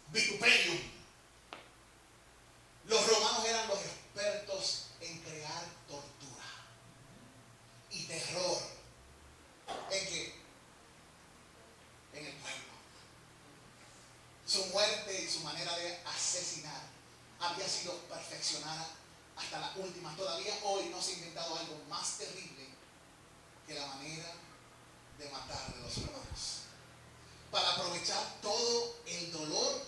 vituperium. Los romanos eran los expertos en crear tortura y terror. ¿En qué? En el pueblo. Su muerte y su manera de asesinar había sido perfeccionada hasta la última. Todavía hoy no se ha inventado algo más terrible que la manera de matar de los romanos. Para aprovechar todo el dolor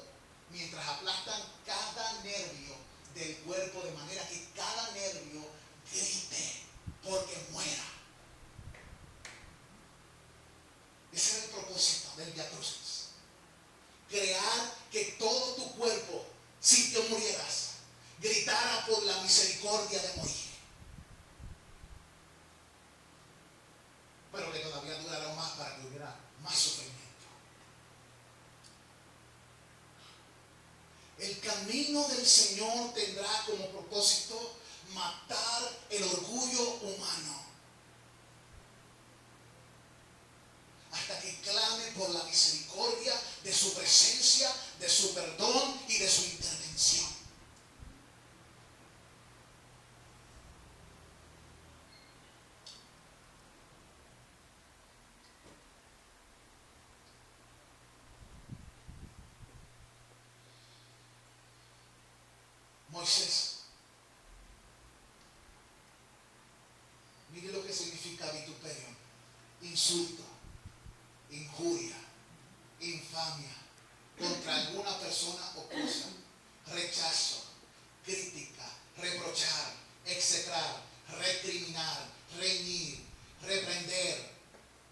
mientras aplastan cada nervio del cuerpo de manera que cada nervio grite porque muera. Ese era el propósito del Via Crucis. Crear que todo tu cuerpo, si te murieras, gritara por la misericordia de morir. Pero que todavía durará más para que hubiera más sufrimiento. El camino del Señor tendrá como propósito matar el orgullo humano hasta que clame por la misericordia de su presencia, de su perdón y de su intervención. Moisés, mire lo que significa vituperio: insulto, injuria, infamia contra alguna persona o cosa, rechazo, crítica, reprochar, execrar, recriminar, reñir, reprender,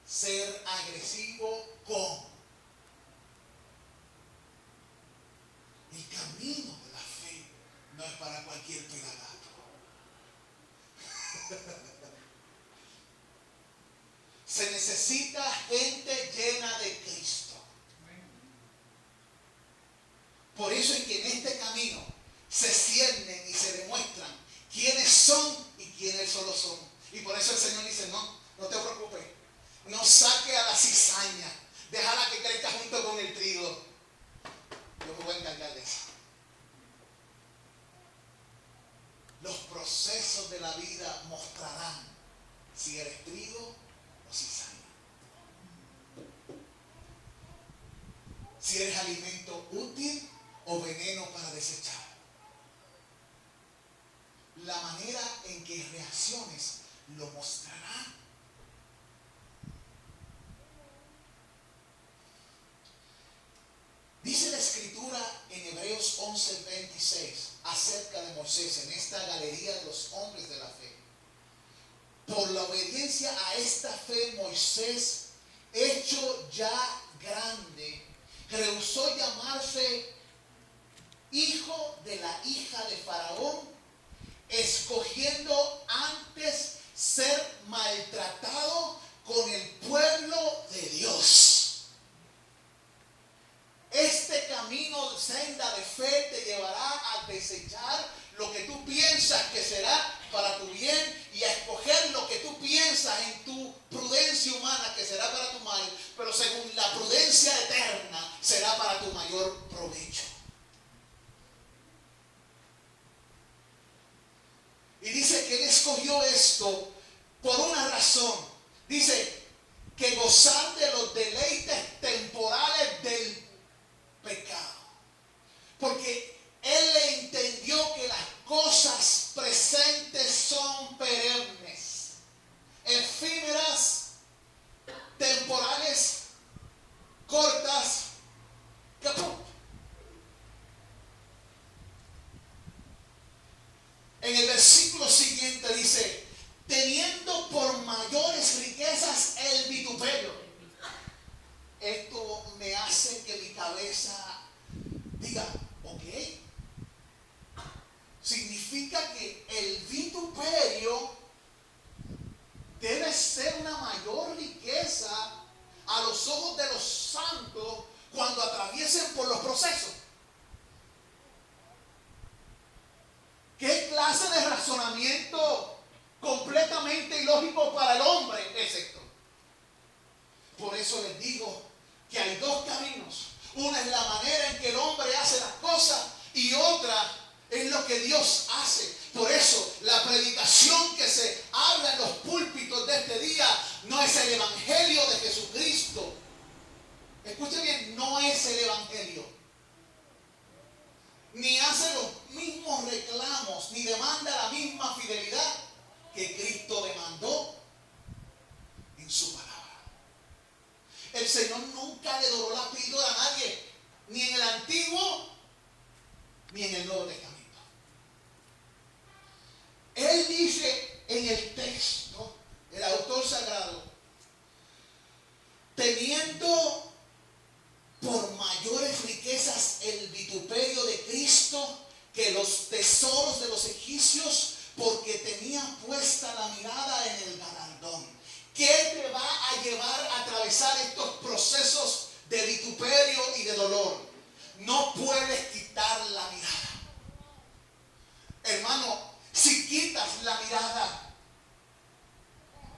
ser agresivo con. El camino de la fe no es para cualquier pelagato. Se necesita gente llena de Cristo. Por eso es que en este camino se ciernen y se demuestran quiénes son y quiénes solo son. Y por eso el Señor dice: no te preocupes, no saque a la cizaña, déjala que crezca junto con el trigo. Yo me voy a encargar de eso. Los procesos de la vida mostrarán si eres trigo o cizaña. Si eres alimento útil o veneno para desechar. La manera en que reacciones lo mostrará. Dice la Escritura en Hebreos 11:26 acerca de Moisés en esta galería de los hombres de la fe. Por la obediencia a esta fe, Moisés, hecho ya grande, rehusó llamarse hijo de la hija de Faraón, escogiendo antes ser maltratado con el pueblo de Dios. Este camino, senda de fe, te llevará a desechar lo que tú piensas que será para tu bien y a escoger lo que tú piensas en tu prudencia humana que será para tu mal, pero según la prudencia eterna será para tu mayor provecho. Y dice que él escogió esto por una razón. Dice que gozar de los deleites temporales del pecado. Porque él le entendió que las cosas presentes son perennes, efímeras, temporales, cortas, caput. En el versículo siguiente dice: teniendo por mayores riquezas el vituperio. Esto me hace que mi cabeza diga: ok, significa que el vituperio debe ser una mayor riqueza a los ojos de los santos cuando atraviesen por los procesos. ¿Qué clase de razonamiento completamente ilógico para el hombre es esto? eso les digo que hay dos caminos. Una es la manera en que el hombre hace las cosas y otra es lo que Dios hace. Por eso la predicación que se habla en los púlpitos de este día no es el evangelio de Jesucristo. Escuche bien, no es el evangelio. Ni hace los mismos reclamos, ni demanda la misma fidelidad que Cristo demandó en su palabra. El Señor nunca le doró la píldora a nadie, ni en el Antiguo, ni en el Nuevo Testamento. Él dice en el texto, el autor sagrado, teniendo por mayores riquezas el vituperio de Cristo que los tesoros de los egipcios, porque tenía puesta la mirada en el galardón. ¿Qué te va a llevar a atravesar estos procesos de vituperio y de dolor? No puedes quitar la mirada. Hermano, si quitas la mirada,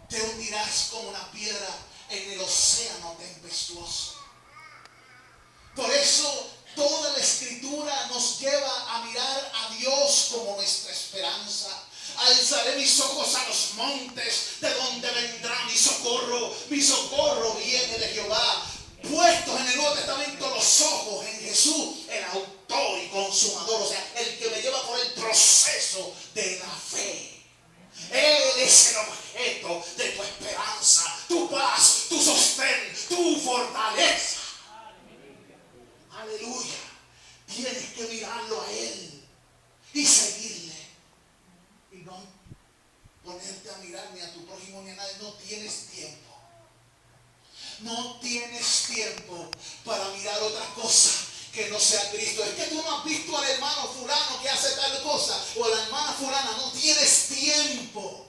te hundirás como una piedra en el océano tempestuoso. Por eso toda la Escritura nos lleva a mirar a Dios como nuestra esperanza. Alzaré mis ojos a los montes, de donde vendrá mi socorro. Mi socorro viene de Jehová. Puestos en el Nuevo Testamento los ojos en Jesús, el autor y consumador, o sea, el que me lleva por el proceso de la fe. Él es el objeto de tu esperanza, tu paz, tu sostén, tu fortaleza. Aleluya. Tienes que mirarlo a Él y seguirle. Y no ponerte a mirar ni a tu prójimo ni a nadie. No tienes tiempo. No tienes tiempo para mirar otra cosa que no sea Cristo. Es que tú no has visto al hermano fulano que hace tal cosa, o a la hermana fulana. No tienes tiempo.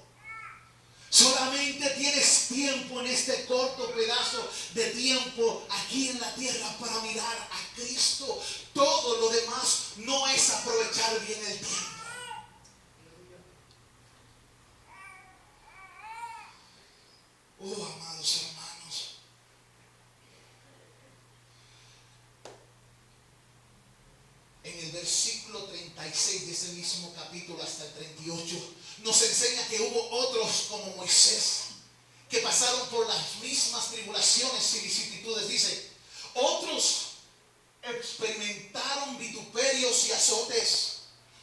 Solamente tienes tiempo en este corto pedazo de tiempo aquí en la tierra para mirar a Cristo. Todo lo demás no es aprovechar bien el tiempo. Oh, amados hermanos, en el versículo 36 de ese mismo capítulo hasta el 38, nos enseña que hubo otros como Moisés, que pasaron por las mismas tribulaciones y vicisitudes. Dice, otros experimentaron vituperios y azotes.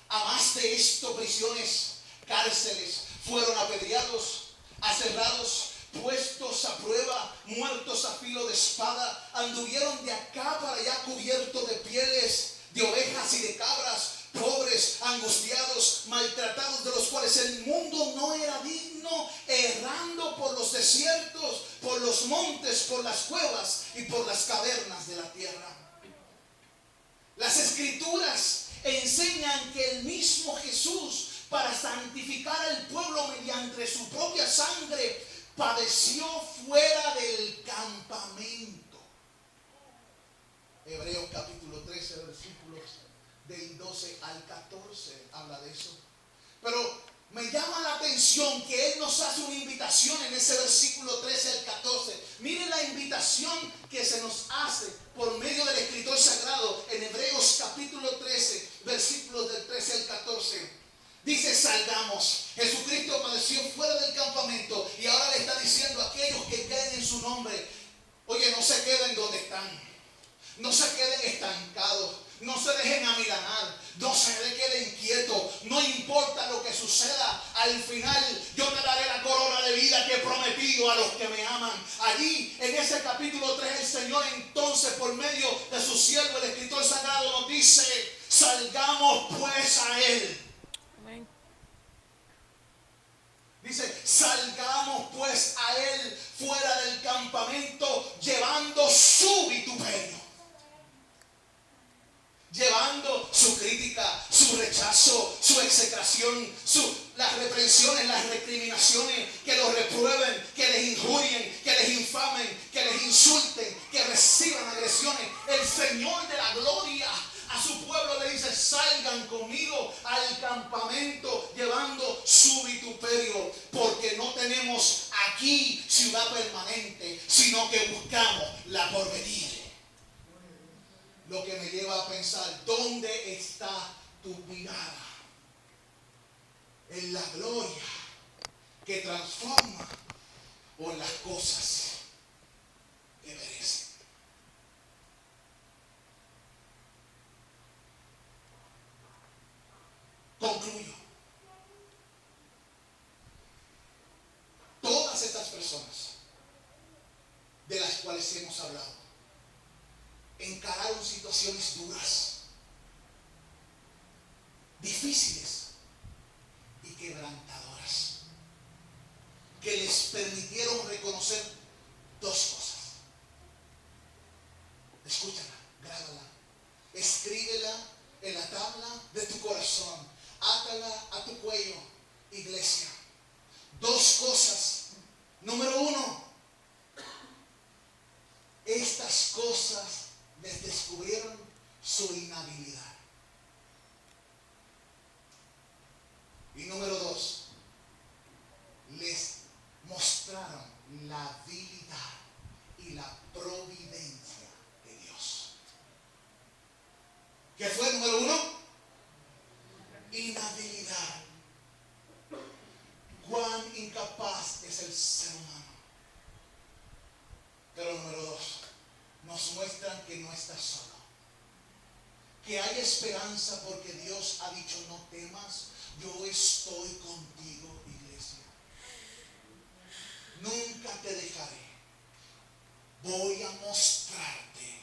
A más de esto, prisiones, cárceles, fueron apedreados, aserrados, puestos a prueba, muertos a filo de espada, anduvieron de acá para allá cubiertos de pieles de ovejas y de cabras, pobres, angustiados, maltratados, de los cuales el mundo no era digno, errando por los desiertos, por los montes, por las cuevas y por las cavernas de la tierra. Las Escrituras enseñan que el mismo Jesús, para santificar al pueblo mediante su propia sangre, padeció fuera del campamento. Hebreos capítulo 13, versículos del 12 al 14 habla de eso. Pero me llama la atención que Él nos hace una invitación en ese versículo 13 al 14. Miren la invitación que se nos hace por medio del escritor sagrado en Hebreos capítulo 13, versículos del 13 al 14. Dice, salgamos. Jesucristo padeció fuera del campamento y ahora le está diciendo a aquellos que creen en su nombre, oye, no se queden donde están. No se queden estancados, no se dejen amilanar, no se queden quietos, no importa lo que suceda, al final yo te daré la corona de vida que he prometido a los que me aman. Allí en ese capítulo 3 el Señor entonces por medio de su siervo, el escritor sagrado, nos dice, salgamos pues a Él. Amén. Dice, salgamos pues a Él fuera del campamento, llevando su vituperio. Llevando su crítica, su rechazo, su execración, las reprensiones, las recriminaciones, que los reprueben, que les injurien, que les infamen, que les insulten, que reciban agresiones. El Señor de la gloria a su pueblo le dice, salgan conmigo al campamento llevando su vituperio, porque no tenemos aquí ciudad permanente, sino que buscamos pensar, ¿dónde está tu mirada? ¿En la gloria que transforma o en las cosas que merecen? Concluyo. Todas estas personas de las cuales hemos hablado encararon situaciones duras, difíciles y quebrantadoras, que les permitieron reconocer dos cosas. Escúchala, grábala, escríbela en la tabla de tu corazón, átala a tu cuello, iglesia. Dos cosas. Número uno, estas cosas les descubrieron su inhabilidad. Y número dos, les mostraron la habilidad y la providencia de Dios. ¿Qué fue número uno? Inhabilidad. Cuán incapaz es el ser humano. Pero número dos, nos muestran que no estás solo, que hay esperanza porque Dios ha dicho: no temas, yo estoy contigo, iglesia. Nunca te dejaré. Voy a mostrarte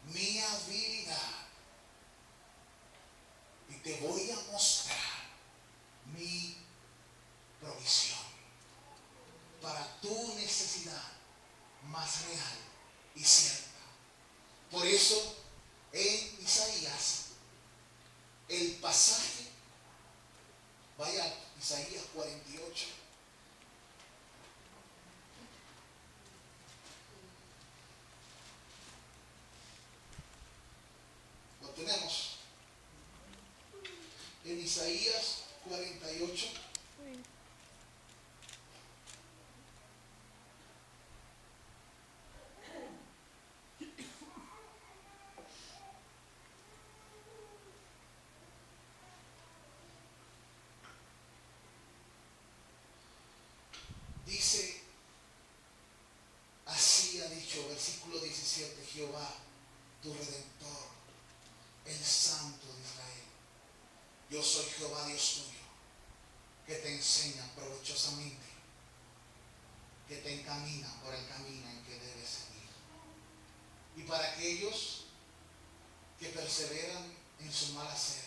mi habilidad y te voy a mostrar mi provisión para tu necesidad más real y cierta. Por eso en Isaías, el pasaje, vaya a Isaías 48. Lo tenemos. En Isaías 48. Dice, así ha dicho, versículo 17, Jehová, tu Redentor, el Santo de Israel. Yo soy Jehová Dios tuyo, que te enseña provechosamente, que te encamina por el camino en que debes seguir. Y para aquellos que perseveran en su mal hacer,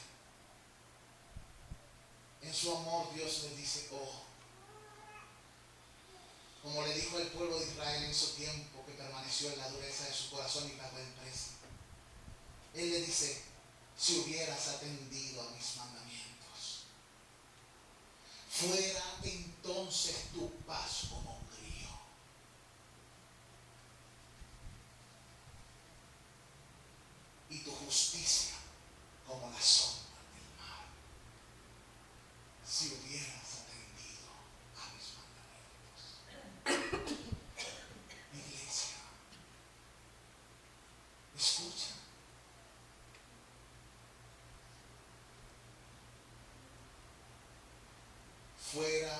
en su amor Dios les dice, oh, como le dijo el pueblo de Israel en su tiempo, que permaneció en la dureza de su corazón y pagó el precio. Él le dice, si hubieras atendido a mis mandamientos, fuera entonces tu paz como un río, y tu justicia como la sombra del mar. Si hubieras atendido a mis mandamientos. Iglesia, escucha. Fuera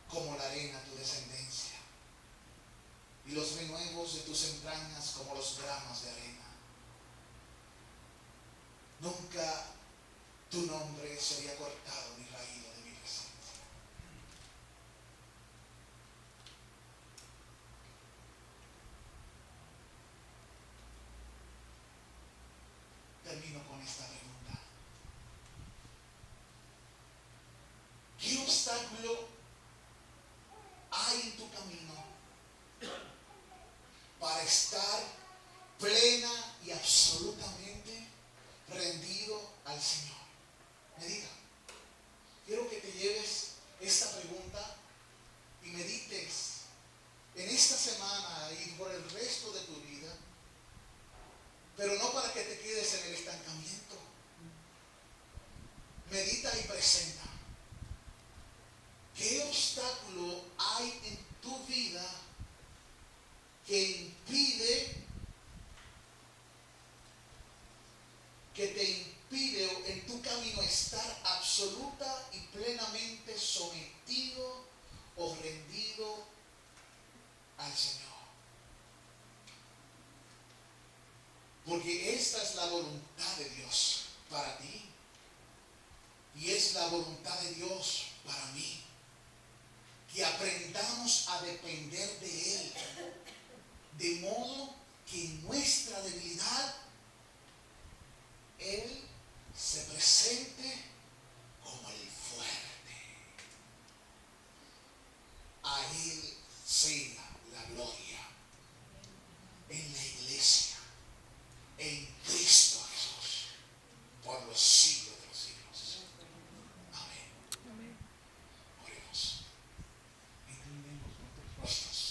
como la arena tu descendencia, y los renuevos de tus entrañas como los granos de arena. Nunca tu nombre sería cortado ni raído de mi presencia. Termino con esta pregunta. ¿Qué obstáculo hay en tu camino para estar plena y absolutamente rendido al Señor? Medita. Quiero que te lleves esta pregunta y medites en esta semana y por el resto de tu vida, pero no para que te quedes en el estancamiento. Medita y presenta. ¿Qué obstáculo hay en tu vida que impide que te Porque esta es la voluntad de Dios para ti. Y es la voluntad de Dios para mí. Que aprendamos a depender de Él. De modo que en nuestra debilidad Él se presente como el fuerte. A Él sea la gloria.